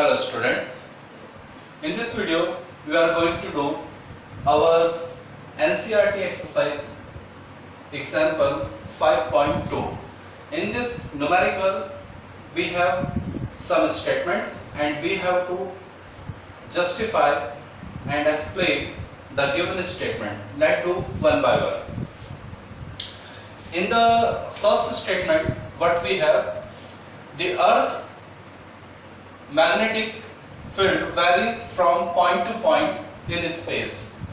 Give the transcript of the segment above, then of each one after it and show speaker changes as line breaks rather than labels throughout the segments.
Hello students, in this video we are going to do our NCERT exercise example 5.2. In this numerical we have some statements and we have to justify and explain the given statement. Let's do one by one. In the first statement what we have, the earth magnetic field varies from point to point in space.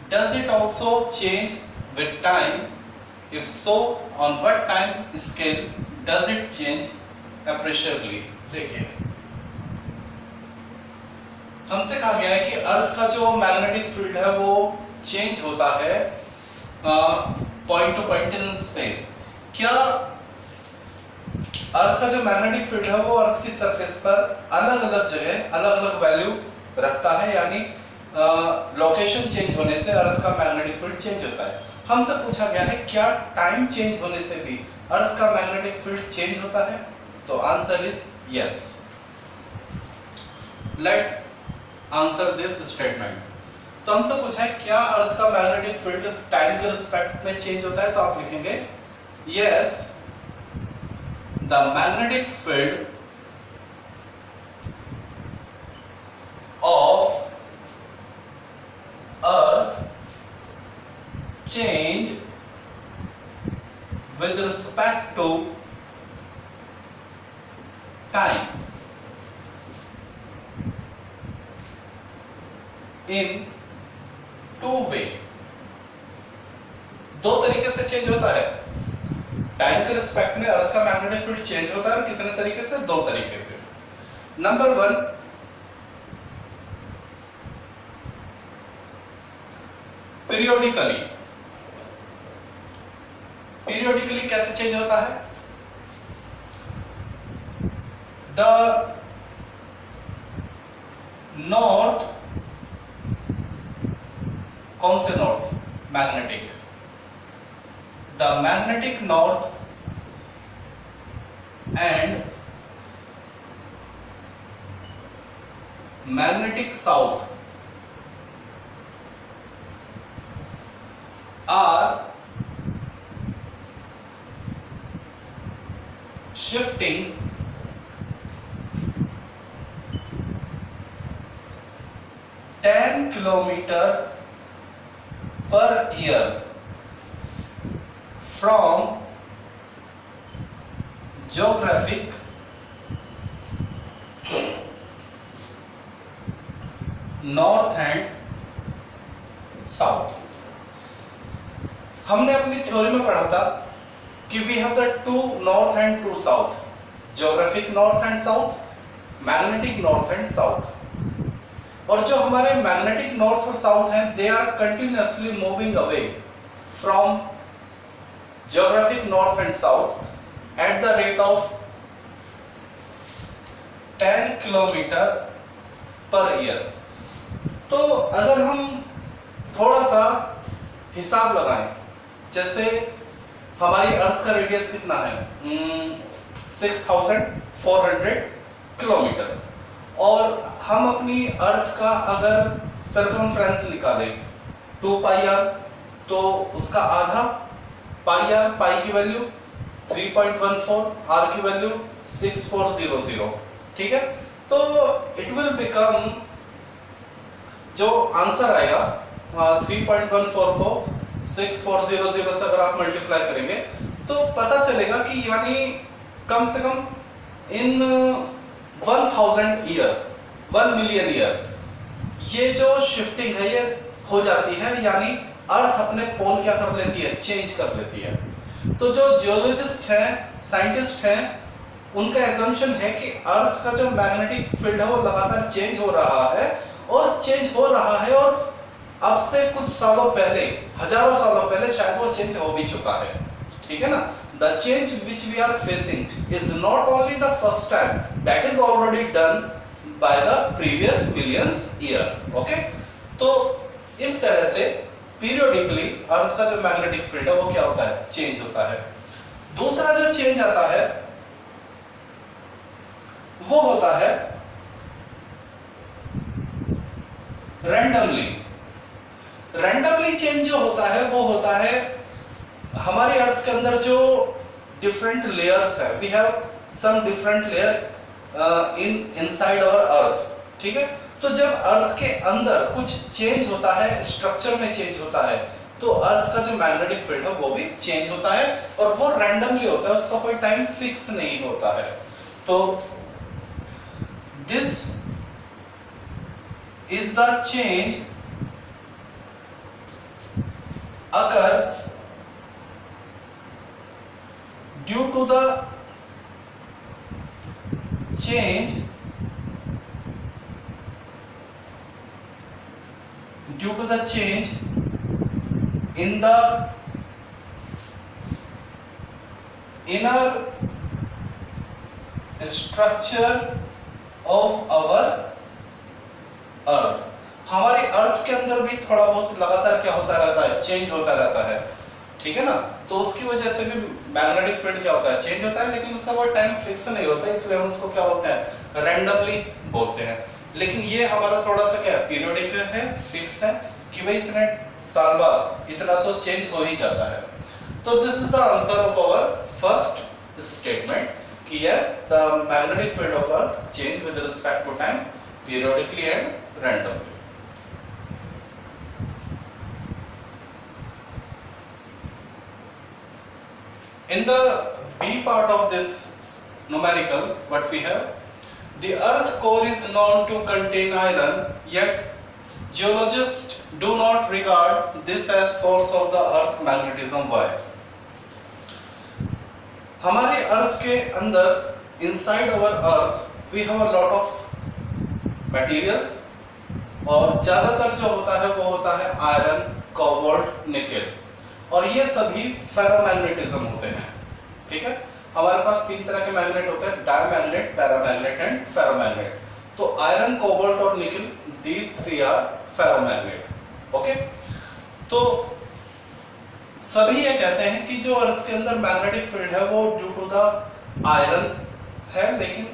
Does it also change with time? If so, on what time scale does it change appreciably? देखिए, हमसे कहा गया है कि अर्थ का जो magnetic field है वो चेंज होता है point two point in space. क्या अर्थ का जो मैग्नेटिक फील्ड है वो अर्थ की सरफेस पर अलग अलग जगह अलग अलग वैल्यू रखता है, यानी लोकेशन चेंज होने से अर्थ का मैग्नेटिक फील्ड चेंज होता है. हमसे पूछा गया है क्या टाइम चेंज होने से भी अर्थ का मैग्नेटिक फील्ड चेंज होता है? तो answer is yes. Let answer this statement. तो हमसे पूछा है क्या अर्थ का मैग्नेटिक फील्ड टाइम के रिस्पेक्ट में चेंज होता है? तो आप लिखेंगे yes, the magnetic field of earth change with respect to time in two way. दो तरीके से चेंज होता है. टाइम के रिस्पेक्ट में अर्थ का मैग्नेटिक फील्ड चेंज होता है. कितने तरीके से? दो तरीके से. Number one, periodically. पीरियोडिकली कैसे चेंज होता है? द नॉर्थ, कौन से north? Magnetic. The magnetic north and magnetic south are shifting km per year from geographic north and south. हमने अपनी थ्योरी में पढ़ा था कि we have the two north and two south, geographic north and south, magnetic north and south. और जो हमारे magnetic north और south हैं, they are continuously moving away from geographic north and south at the rate of 10 km per year. तो अगर हम थोड़ा सा हिसाब लगाएं, जैसे हमारी अर्थ का रेडियस कितना है? 6400 किलोमीटर, और हम अपनी अर्थ का अगर सर्कमफ्रेंस निकालें 2 पाई आर, तो उसका आधा पाई आर, पाई की वैल्यू 3.14, आर की वैल्यू 6400. ठीक है, तो इट विल बिकम, जो आंसर आएगा 3.14 को 6400 से अगर आप मल्टीप्लाई करेंगे तो पता चलेगा कि यानी कम से कम इन 1000 ईयर, 1 मिलियन ईयर ये जो शिफ्टिंग है ये हो जाती है, यानी अर्थ अपने पोल क्या कर लेती है? चेंज कर लेती है. तो जो जियोलॉजिस्ट हैं, साइंटिस्ट हैं, उनका एजम्पशन है कि अर्थ का जो मैग्नेटिक फील्ड है वो लगातार चेंज हो रहा है, और चेंज हो रहा है, और अब से कुछ सालों पहले, हजारों सालों पहले शायद वो चेंज हो भी चुका है. ठीक है ना? The change which we are facing is not only the first time, that is already done by the previous millions year. Okay? तो इस तरह से पीरियोडिकली अर्थ का जो मैग्नेटिक फील्ड है वो क्या होता है? चेंज होता है. दूसरा जो चेंज आता है वो होता है रैंडमली चेंज जो होता है वो होता है हमारी अर्थ के अंदर जो डिफरेंट लेयर्स है, we have some different layer inside our earth, ठीक है। तो जब अर्थ के अंदर कुछ चेंज होता है, स्ट्रक्चर में चेंज होता है, तो अर्थ का जो मैग्नेटिक फील्ड है वो भी चेंज होता है और वो रैंडमली होता है, उसका कोई टाइम फिक्स नहीं होता है। तो this is the change occur due to the change in the inner structure of our earth। हमारे अर्थ के अंदर भी थोड़ा बहुत लगातार क्या होता रहता है, चेंज होता रहता है, ठीक है ना। तो उसकी वजह से भी मैग्नेटिक फील्ड क्या होता है, चेंज होता है, लेकिन उसका कोई टाइम फिक्स नहीं होता, इसलिए हम उसको क्या बोलते हैं, रैंडमली बोलते हैं। लेकिन ये हमारा थोड़ा सा क्या है, पीरियोडिक है, फिक्स है कि भाई इतने साल बाद इतना तो चेंज हो ही जाता है। तो this is the answer of our first statement कि yes the magnetic field of earth change with respect to time periodically and randomly. In the B part of this numerical, what we have, the earth core is known to contain iron, yet geologists do not regard this as source of the earth magnetism. Why? हमारे अर्थ के अंदर inside our earth we have a lot of materials और ज़्यादातर जो होता है वो होता है आयरन, कोबाल्ट, निकेल, और ये सभी फेरोमैग्नेटिज्म होते हैं, ठीक है। हमारे पास तीन तरह के मैग्नेट होते हैं, डायमैग्नेट, पैरामैग्नेट एंड फेरोमैग्नेट। तो आयरन, कोबाल्ट और nickel, these three are ferromagnet, okay. तो सभी ये कहते हैं कि जो अर्थ के अंदर मैग्नेटिक फील्ड है वो ड्यू टू द आयरन है, लेकिन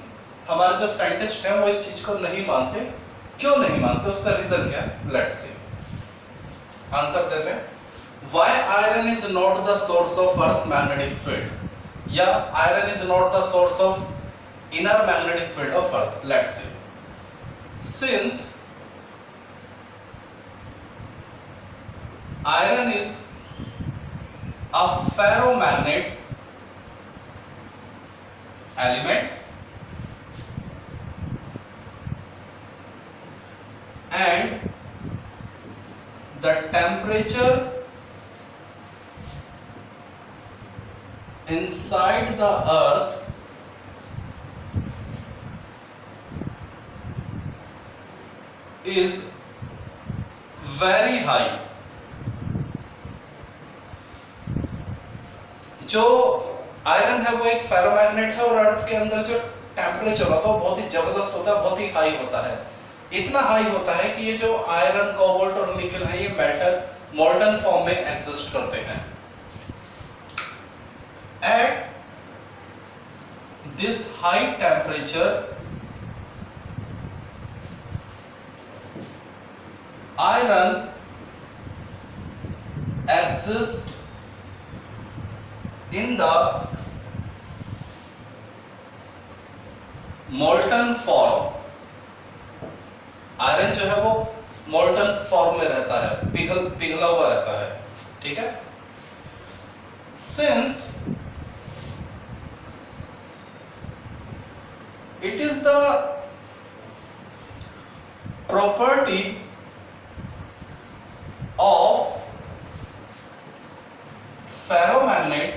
हमारे जो साइंटिस्ट हैं वो इस चीज को नहीं मानते। क्यों नहीं मानते, उसका रीजन क्या है, लेट्स सी। आंसर देते हैं, why iron is not the source of earth magnetic field, या iron is not the source of inner magnetic field of earth। let's see, since iron is a ferromagnet element and the temperature inside the earth is very high। जो iron है वो एक ferromagnet है और earth के अंदर जो temperature होता है वो बहुत ही जबरदस्त होता है, बहुत ही हाई होता है। इतना हाई होता है कि ये जो आयरन, कोबाल्ट और निकेल है ये मोल्टन फॉर्म में एग्जिस्ट करते हैं। At this high temperature, iron exists in the molten form। Iron जो है वो मोल्टन फॉर्म में रहता है, पिघला हुआ रहता है, ठीक है। Since it is the property of ferromagnet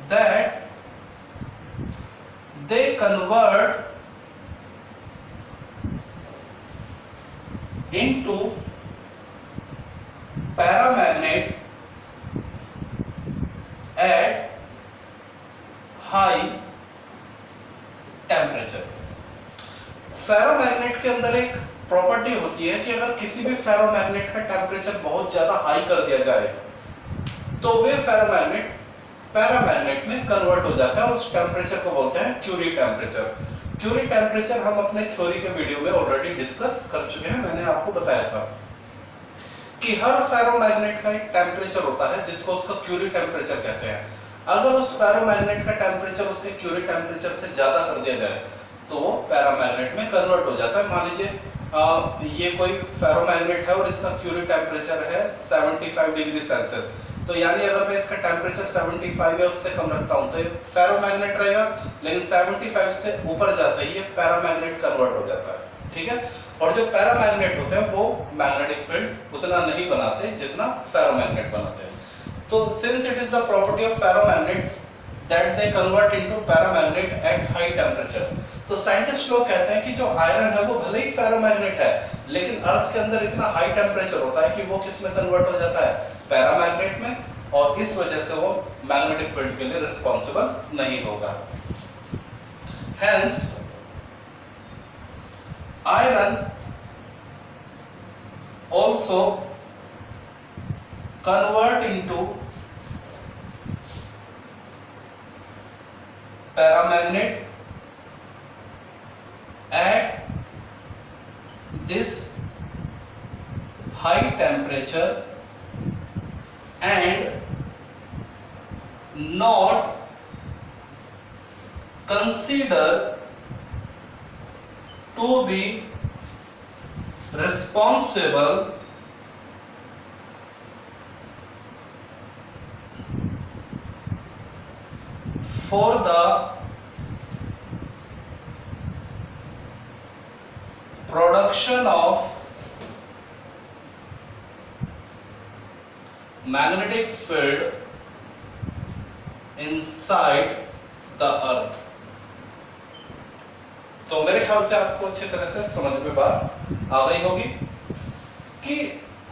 that they convert into paramagnet at high temperature। Ferromagnet के अंदर एक प्रॉपर्टी होती है कि अगर किसी भी फेरोमैग्नेट का टेम्परेचर बहुत ज्यादा हाई कर दिया जाए तो वे फेरोमैग्नेट पैरामैग्नेट में कन्वर्ट हो जाता है। उस टेम्परेचर को बोलते हैं क्यूरी टेम्परेचर। क्यूरी टेम्परेचर हम अपने थ्योरी के वीडियो में ऑलरेडी डिस्कस कर चुके हैं। मैंने आपको बताया था कि हर फेरोमैग्नेट का एक टेम्परेचर होता है जिसको उसका क्यूरी टेम्परेचर कहते हैं। अगर उस फेरोमैग्नेट का टेम्परेचर उसके क्यूरी टेम्परेचर से ज्यादा कर दिया जाए तो वो पैरामैग्नेट में कन्वर्ट हो जाता है। मान लीजिए ये कोई फेरोमैग्नेट है और इसका क्यूरी टेम्परेचर है 75 डिग्री सेल्सियस, तो यानी अगर मैं इसका टेम्परेचर 75 या उससे कम रखता हूं तो ये फेरोमैग्नेट रहेगा, लेकिन 75 से ऊपर जाता है ये पैरामैग्नेट कन्वर्ट हो जाता है। ठीक है, और जो पैरामैग्नेट होते हैं वो मैग्नेटिक फील्ड उतना नहीं बनाते जितना फेरोमैग्नेट बनाते हैं। तो since it is the property of ferromagnet that they convert into paramagnet at high temperature, तो साइंटिस्ट लोग कहते हैं कि जो आयरन है वो भले ही फेरोमैग्नेट है लेकिन अर्थ के अंदर इतना हाई टेम्परेचर होता है कि वो किस में कन्वर्ट हो जाता है, पैरामैग्नेट में, और इस वजह से वो मैग्नेटिक फील्ड के लिए रिस्पॉन्सिबल नहीं होगा। Hence iron also convert into paramagnet at this high temperature and not consider to be responsible for the production of magnetic field inside the earth। तो मेरे ख्याल से आपको अच्छी तरह से समझ में बात आ गई होगी कि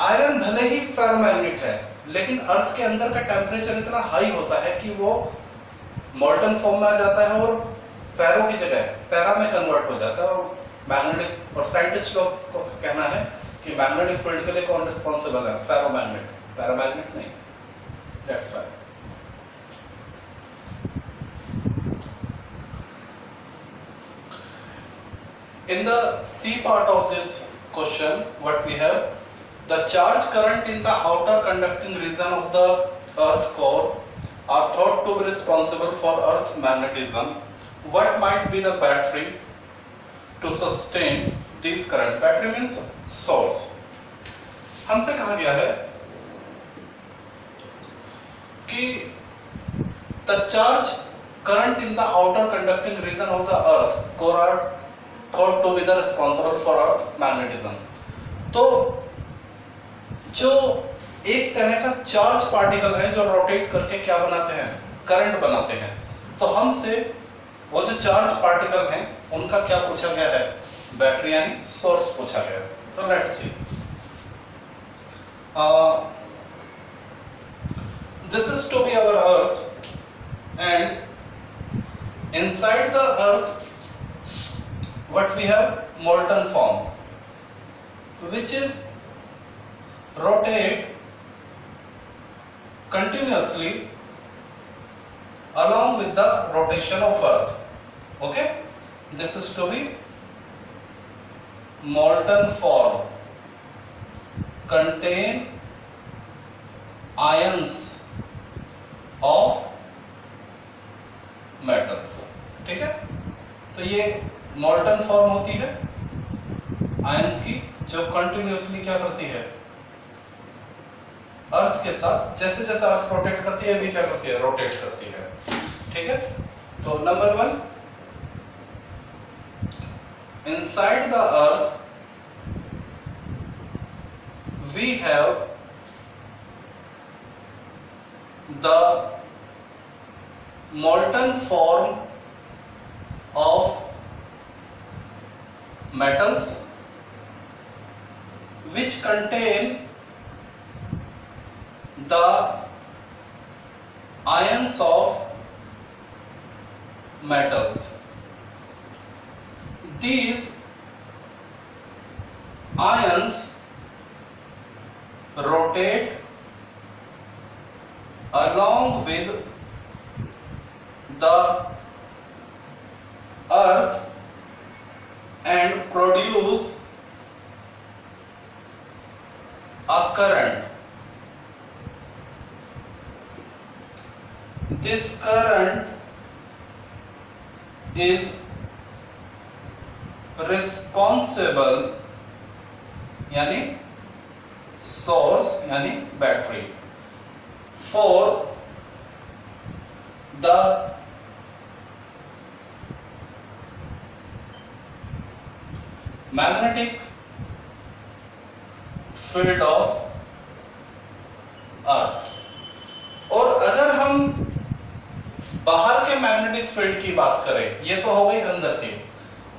आयरन भले ही फेरोमैग्नेट है लेकिन अर्थ के अंदर का टेम्परेचर इतना हाई होता है कि वो मोल्टन फॉर्म में आ जाता है और फेरो की जगह पैरा में कन्वर्ट हो जाता है। और मैग्नेटिक, और साइंटिस्ट लोग को कहना है कि मैग्नेटिक फील्ड के लिए कौन रिस्पॉन्सिबल है, फेरोमैग्नेट, पैरामैग्नेट नहीं। That's why in the C part of this question what we have, the charge current in the outer conducting region of the earth core are thought to be responsible for earth magnetism. What might be the battery to sustain this current? Battery means source। हमसे कहा गया है कि the charge current in the outer conducting region of the earth core are thought to be the responsible for earth magnetism। तो जो एक तरह का चार्ज पार्टिकल है जो रोटेट करके क्या बनाते हैं, करंट बनाते हैं, तो हमसे वो जो चार्ज पार्टिकल हैं उनका क्या पूछा गया है, बैटरी यानी सोर्स पूछा गया है। तो let's see, this is to be our earth and inside the earth what we have, molten form which is rotate continuously along with the rotation of earth। okay, this is to be molten form contain ions of metals। ठीक है, तो ये मॉल्टन form होती है ions की जो continuously क्या करती है, अर्थ के साथ, जैसे जैसे अर्थ रोटेट करती है भी क्या करती है, रोटेट करती है। ठीक है, तो number 1, inside the earth we have the molten form of metals which contain the ions of metals। These ions rotate along with the earth this current is responsible यानी source यानी battery for the magnetic field of अर्थ। और अगर हम बाहर के magnetic field की बात करें, ये तो हो गई अंदर की,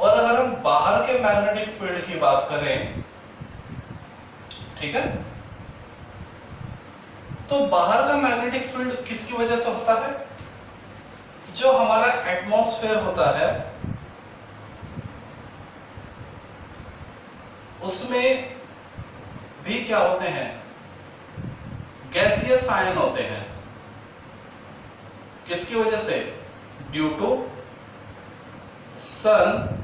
और अगर हम बाहर के मैग्नेटिक फील्ड की बात करें, ठीक है, तो बाहर का मैग्नेटिक फील्ड किसकी वजह से होता है? जो हमारा एटमॉस्फेयर होता है उसमें भी क्या होते हैं? गैसियस आयन होते हैं। किसकी वजह से? Due to sun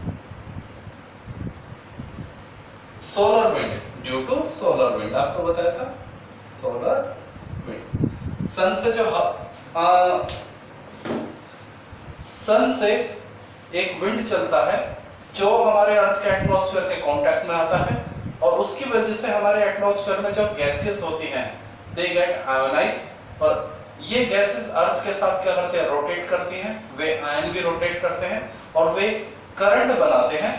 solar wind, due to solar wind, आपको बताया था सोलर विंड। सन से जो सन से एक विंड चलता है जो हमारे अर्थ के एटमॉस्फेयर के कांटेक्ट में आता है, और उसकी वजह से हमारे एटमॉस्फेयर में जो गैसेस होती हैं दे गेट आयोनाइज्ड, और ये गैसेस अर्थ के साथ क्या करते हैं? रोटेट करती हैं, वे आयन भी रोटेट करते हैं और वे करंट बनाते हैं,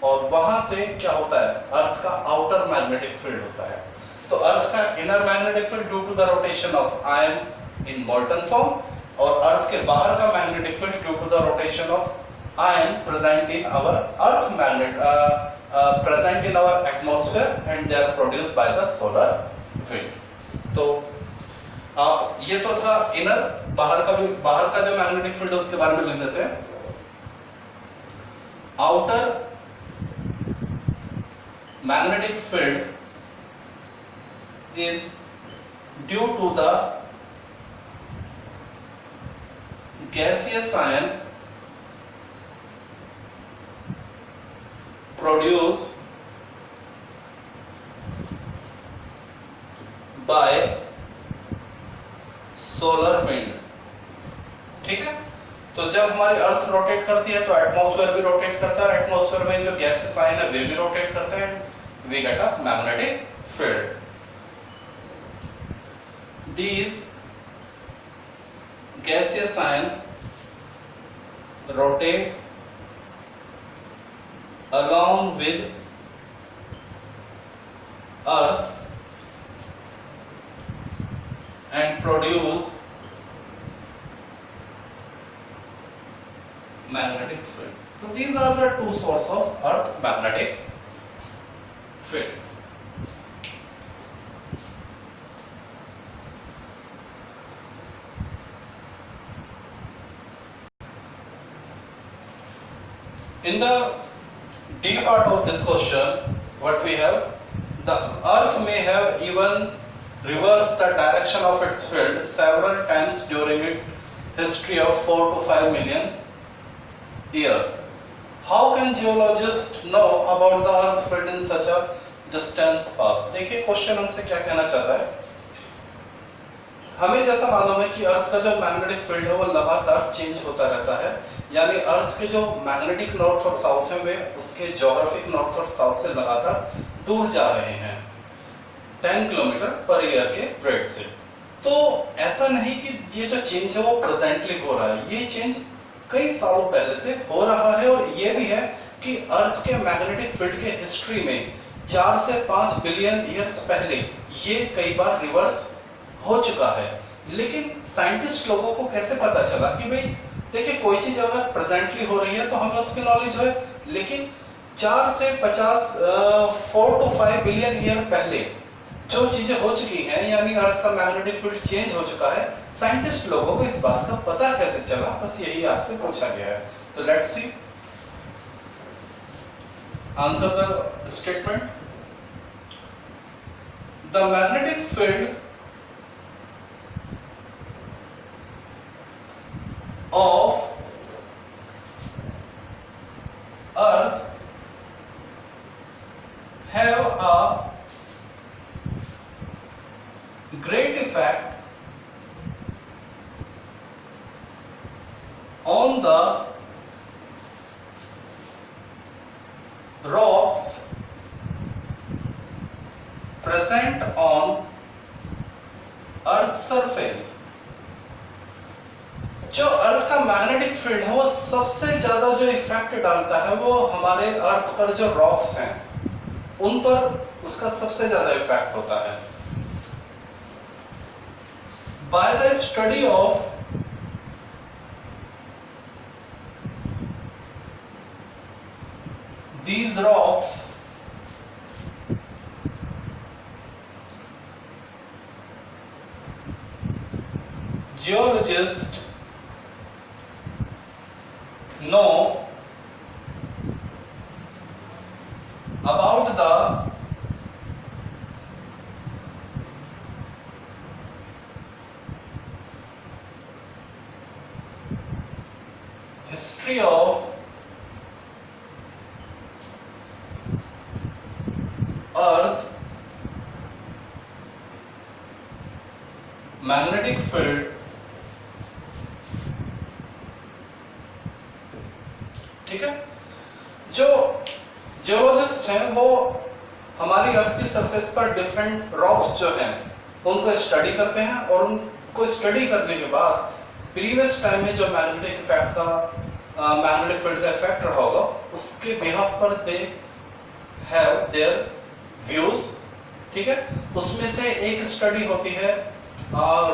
और वहां से क्या होता है? अर्थ का आउटर मैग्नेटिक फील्ड होता है। तो अर्थ का inner magnetic field due to the rotation of ion in molten form, और अर्थ के बाहर का magnetic field due to the rotation of ion present in our earth magnet present in our atmosphere and they are produced by the solar wind। तो आप ये तो था inner, बाहर का जो मैग्नेटिक फील्ड है उसके बारे में लिख देते हैं। Outer magnetic field is due to the gaseous ion produced by solar wind। ठीक है, तो जब हमारी अर्थ रोटेट करती है तो एटमॉस्फेयर भी रोटेट करता है, और एटमॉस्फेयर में जो गैसेस आयन है वे भी रोटेट करते हैं, we get a magnetic field. These gaseous ion rotate along with earth and produce magnetic field। So these are the two sources of earth magnetic field। In the D part of this question, what we have, the earth may have even reversed the direction of its field several times during its history of 4 to 5 million years। How can geologists know about the earth field in such a distance past? देखिए question हमसे क्या कहना चाहता है। हमें जैसा मालूम है कि अर्थ का जो मैग्नेटिक फील्ड है वो लगातार चेंज होता रहता है, यानी अर्थ के जो मैग्नेटिक नॉर्थ और साउथ है वे उसके ज्योग्राफिक नॉर्थ और साउथ से लगातार दूर जा रहे हैं 10 किलोमीटर पर ईयर के रेट से। तो ऐसा नहीं कि ये जो चेंज है वो प्रेजेंटली हो रहा है, ये चेंज कई सालों पहले से हो रहा है, और ये भी है कि अर्थ के मैग्नेटिक फील्ड के हिस्ट्री में 4 से 5 बिलियन ईयर्स पहले ये कई बार रिवर्स हो चुका है। लेकिन साइंटिस्ट लोगों को कैसे पता चला कि भाई देखिए कोई चीज अगर प्रेजेंटली हो रही है तो हमें उसकी नॉलेज है, लेकिन 4 से 4 to 5 बिलियन ईयर पहले जो चीजें हो चुकी हैं, यानी अर्थ का मैग्नेटिक फील्ड चेंज हो चुका है, साइंटिस्ट लोगों को इस बात का पता कैसे चला? बस यही आपसे पूछा गया है। तो let's C, answer the statement. The magnetic field of earth have a great effect on the rocks present on Earth's surface, जो अर्थ का मैग्नेटिक फील्ड है वो सबसे ज्यादा जो इफेक्ट डालता है वो हमारे अर्थ पर जो रॉक्स हैं उन पर उसका सबसे ज्यादा इफेक्ट होता है। By the study of these rocks, geologists know about the history of Earth, magnetic field, ठीक है। जो जियोलॉजिस्ट हैं वो हमारी अर्थ की सरफेस पर डिफरेंट रॉक्स जो हैं उनको स्टडी करते हैं और उनको स्टडी करने के बाद प्रीवियस टाइम में जो मैग्नेटिक इफेक्ट का मैग्नेटिक फील्ड का इफेक्ट रहा होगा उसके बिहाफ पर दे हैव देयर व्यूज, ठीक है। उसमें से एक स्टडी होती है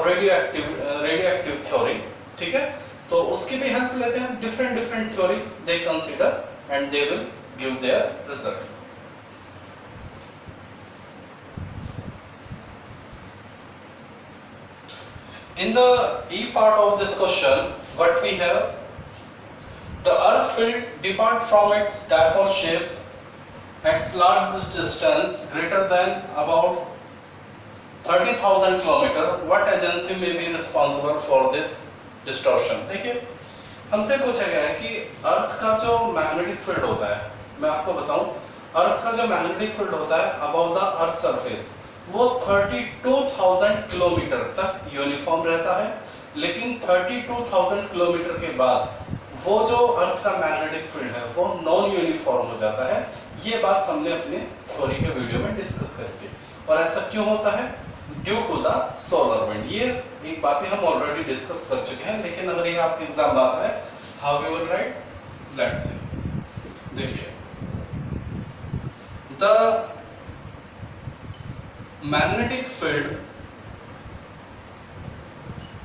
रेडियो एक्टिव थ्योरी, ठीक है। तो उसकी भी हेल्प लेते हैं। Different theory they consider and they will give their result. In the E part of this question, what we have, the earth field depart from its dipole shape at large distance greater than about 30,000 km. What agency may be responsible for this distortion? देखिए हमसे पूछा गया है कि अर्थ का जो magnetic field होता है, मैं आपको बताऊं, अर्थ का जो मैग्नेटिक फील्ड होता है अबव द अर्थ सरफेस वो 32,000 किलोमीटर तक यूनिफॉर्म रहता है, लेकिन 32,000 किलोमीटर के बाद वो जो अर्थ का मैग्नेटिक फील्ड है वो नॉन यूनिफॉर्म हो जाता है। ये बात हमने अपने थ्योरी के वीडियो में डिस्कस करी थी। और ऐसा क्यों होता है? Due to the solar wind. ये एक बातें हम ऑलरेडी डिस्कस कर चुके हैं, लेकिन अगर ये आपके एग्जाम में आता है, how you will write, let's see. देखिए, the magnetic field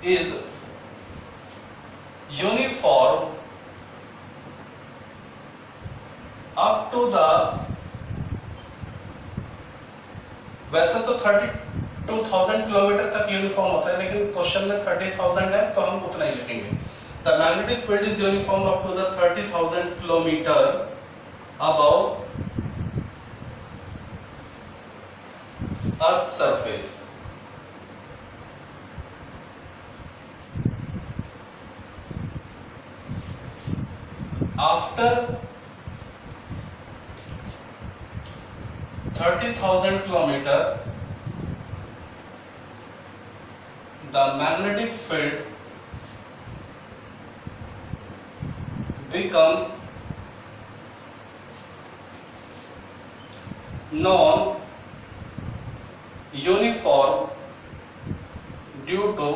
is uniform up to the, वैसे तो 32,000 किलोमीटर तक यूनिफॉर्म होता है, लेकिन क्वेश्चन में 30,000 है तो हम उतना ही लिखेंगे। The magnetic field is uniform up to the 30,000 kilometre above Earth's surface. After 30,000 kilometer, the magnetic field become non-uniform due to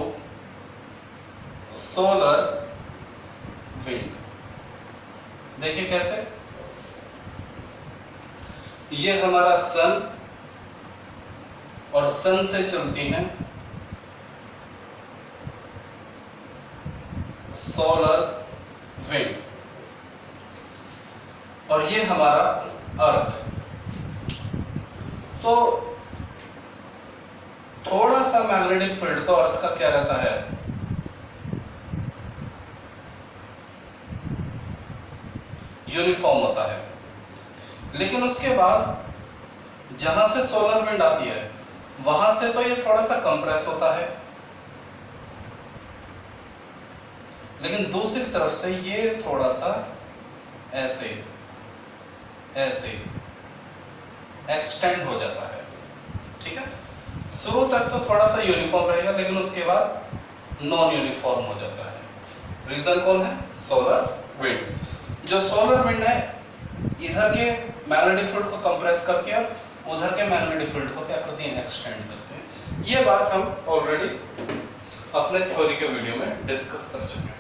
solar wind। देखिए कैसे, ये हमारा सन और सन से चलती हैं सोलर विंड, और ये हमारा अर्थ। तो थोड़ा सा मैग्नेटिक फील्ड तो अर्थ का क्या रहता है, यूनिफॉर्म होता है, लेकिन उसके बाद जहां से सोलर विंड आती है वहां से तो ये थोड़ा सा कंप्रेस होता है, लेकिन दूसरी तरफ से ये थोड़ा सा ऐसे ऐसे एक्सटेंड हो जाता है, ठीक है। शुरू तक तो थोड़ा सा यूनिफॉर्म रहेगा, लेकिन उसके बाद नॉन यूनिफॉर्म हो जाता है। रीजन कौन है? Solar wind. जो सोलर विंड है इधर के मैग्नेटिक फील्ड को कंप्रेस करती है, उधर के मैग्नेटिक फील्ड को क्या करती है? एक्सटेंड करती है। ये बात हम ऑलरेडी अपने थ्योरी के वीडियो में डिस्कस कर चुके हैं।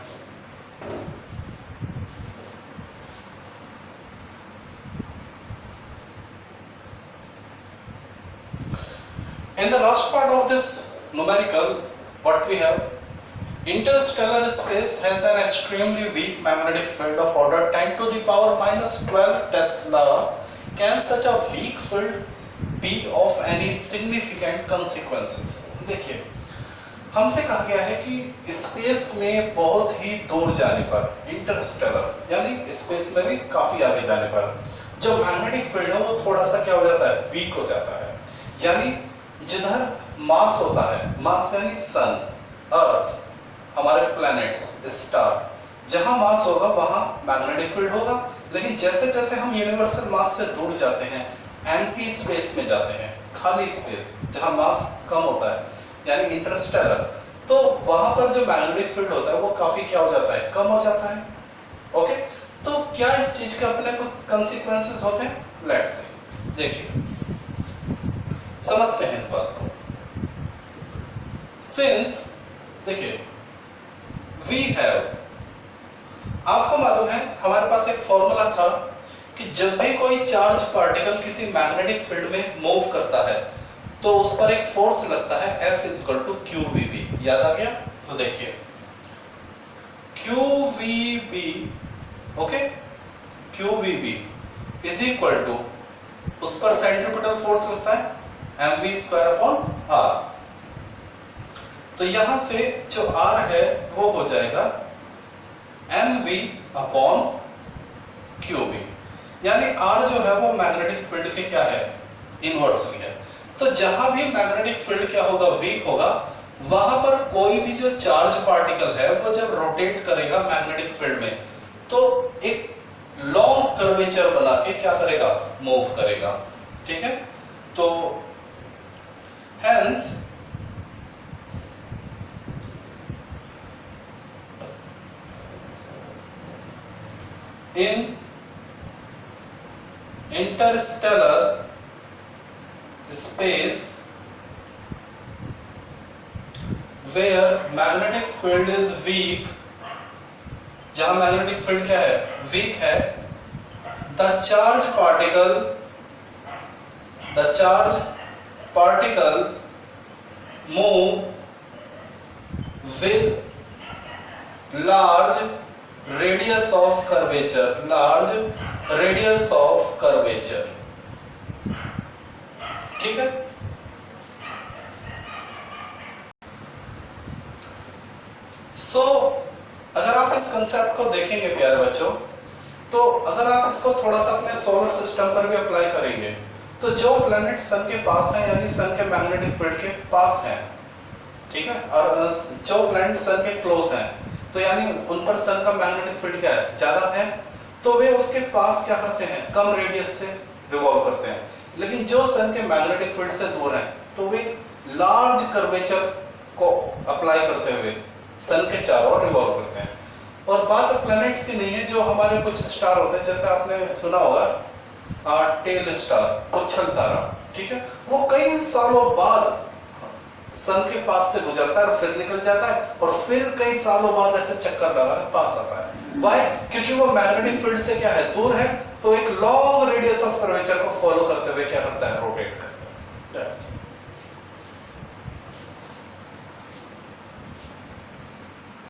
In the last part of this numerical, what we have, interstellar space has an extremely weak magnetic field of order 10 to the power minus 12 Tesla. Can such a weak field be of any significant consequences? देखिए, हमसे कहा गया है कि space में बहुत ही दूर जाने पर, इंटरस्टेलर यानी स्पेस में भी काफी आगे जाने पर, जो मैग्नेटिक फील्ड है वो थोड़ा सा क्या हो जाता है? वीक हो जाता है। यानी जिधर मास होता है, मास यानी सन, अर्थ, हमारे प्लैनेट्स, स्टार, जहां मास होगा वहां मैग्नेटिक फील्ड होगा। लेकिन जैसे जैसे हम यूनिवर्सल मास से दूर जाते हैं, एम्प्टी स्पेस में जाते हैं, खाली स्पेस जहां मास कम होता है यानी इंटरस्टेलर, तो वहां पर जो मैग्नेटिक फील्ड होता है वो काफी क्या हो जाता है? कम हो जाता है। ओके, तो क्या इस चीज के अपने कुछ कंसिक्वेंसेस होते हैं? लेट्स सी, देखिए समझते हैं इस बात को। सिंस देखिए वी हैव, आपको मालूम है हमारे पास एक फॉर्मूला था कि जब भी कोई चार्ज पार्टिकल किसी मैग्नेटिक फील्ड में मूव करता है तो उस पर एक फोर्स लगता है F = QVB। याद आ गया? तो देखिए QVB, ओके, QVB = उस पर सेंट्रीपिटल फोर्स लगता है mv²/r। तो यहां से जो r है वो हो जाएगा mv/qb, यानी r जो है वो मैग्नेटिक फील्ड के क्या है? इनवर्सली है। तो जहां भी मैग्नेटिक फील्ड क्या होगा? वीक होगा, वहां पर कोई भी जो चार्ज पार्टिकल है वो जब रोटेट करेगा मैग्नेटिक फील्ड में तो एक लॉन्ग कर्वेचर बना के क्या करेगा? मूव करेगा। ठीक है, तो hence in interstellar space where magnetic field is weak, जहां मैग्नेटिक फील्ड क्या है? वीक है, the charge particle move with large radius of curvature, ठीक है। सो अगर आप इस कंसेप्ट को देखेंगे प्यारे बच्चों, तो अगर आप इसको थोड़ा सा अपने सोलर सिस्टम पर भी अप्लाई करेंगे तो जो प्लैनेट सन के पास हैं यानी सन के मैग्नेटिक फील्ड के पास हैं, ठीक है, और जो प्लैनेट सन के क्लोज हैं तो यानी उन पर सन का मैग्नेटिक फील्ड क्या है? ज्यादा है, तो वे उसके पास क्या करते हैं? कम रेडियस से रिवॉल्व करते हैं। लेकिन जो सन के मैग्नेटिक फील्ड से दूर हैं तो वे लार्ज कर्वेचर को अप्लाई करते हुए सन के चारों ओर रिवॉल्व करते हैं। और बात प्लैनेट्स की नहीं है, जो हमारे कुछ स्टार होते हैं, जैसे आपने सुना होगा टेल स्टार, उछल तारा, ठीक है, वो कई सालों बाद सन के पास से गुजरता है और फिर निकल जाता है और फिर कई सालों बाद ऐसे चक्कर लगा के पास आता है। व्हाई? क्योंकि वो मैग्नेटिक फील्ड से क्या है? दूर है, तो एक लॉन्ग रेडियस ऑफ कर्वेचर को फॉलो करते हुए क्या करता है? रोटेट करता है।